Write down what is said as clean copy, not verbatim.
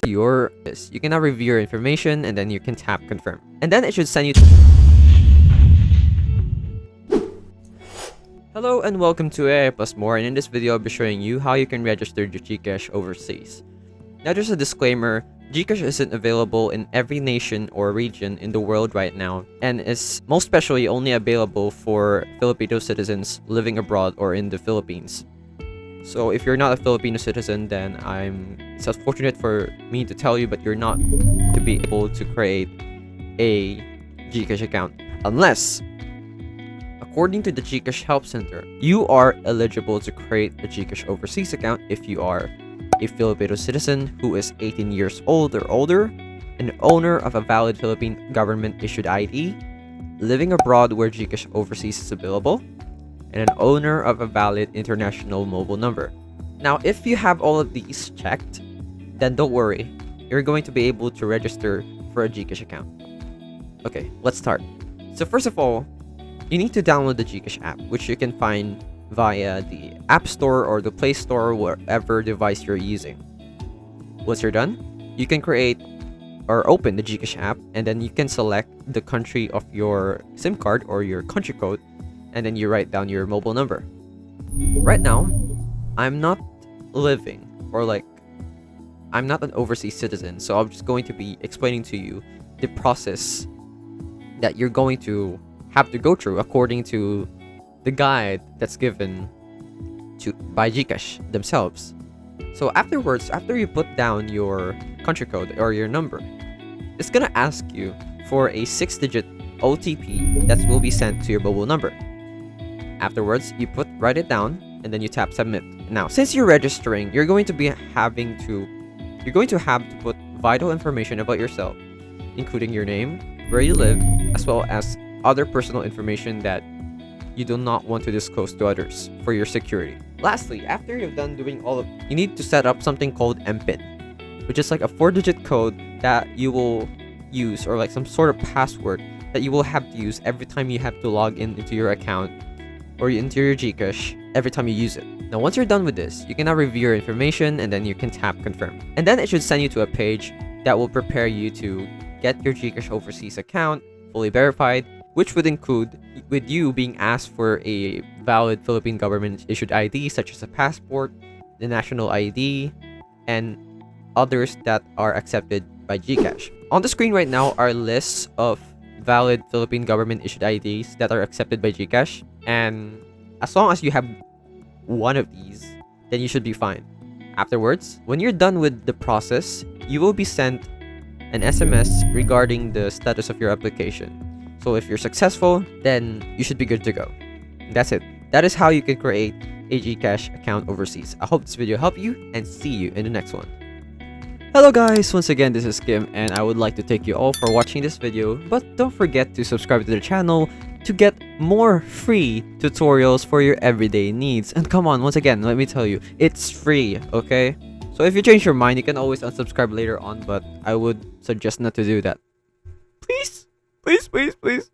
you can now review your information, and then you can tap confirm. And then it should send you Hello and welcome to AI Plus More, and in this video I'll be showing you how you can register your GCash overseas. Now just a disclaimer, GCash isn't available in every nation or region in the world right now, and is most especially only available for Filipino citizens living abroad or in the Philippines. So if you're not a Filipino citizen, then it's unfortunate for me to tell you, but you're not to be able to create a GCash account unless, according to the GCash Help Center, you are eligible to create a GCash overseas account if you are a Filipino citizen who is 18 years old or older, an owner of a valid Philippine government-issued ID, living abroad where GCash overseas is available, and an owner of a valid international mobile number. Now, if you have all of these checked, then don't worry, you're going to be able to register for a GCash account. Okay, let's start. So first of all, you need to download the GCash app, which you can find via the App Store or the Play Store, whatever device you're using. Once you're done, you can create or open the GCash app, and then you can select the country of your SIM card or your country code, and then you write down your mobile number. Right now, I'm not an overseas citizen, so I'm just going to be explaining to you the process that you're going to have to go through according to the guide that's given by GCash themselves. So afterwards, after you put down your country code or your number, it's gonna ask you for a 6-digit OTP that will be sent to your mobile number. Afterwards, you write it down, and then you tap submit. Now, since you're registering, you're going to have to put vital information about yourself, including your name, where you live, as well as other personal information that you do not want to disclose to others for your security. Lastly, after you've done doing you need to set up something called MPIN, which is like a 4-digit code that you will use, or like some sort of password that you will have to use every time you have to log into your account or into your GCash every time you use it. Now, once you're done with this, you can now review your information, and then you can tap confirm. And then it should send you to a page that will prepare you to get your GCash overseas account fully verified, which would include with you being asked for a valid Philippine government-issued ID, such as a passport, the national ID, and others that are accepted by GCash. On the screen right now are lists of valid Philippine government-issued IDs that are accepted by GCash, and as long as you have one of these, then you should be fine. Afterwards, when you're done with the process, you will be sent an SMS regarding the status of your application. So if you're successful, then you should be good to go. That's it. That is how you can create a GCash account overseas. I hope this video helped you, and see you in the next one. Hello guys, once again this is Kim, and I would like to thank you all for watching this video, but don't forget to subscribe to the channel to get more free tutorials for your everyday needs. And come on, once again, let me tell you, it's free, okay? So if you change your mind, you can always unsubscribe later on, but I would suggest not to do that. Please, please, please, please.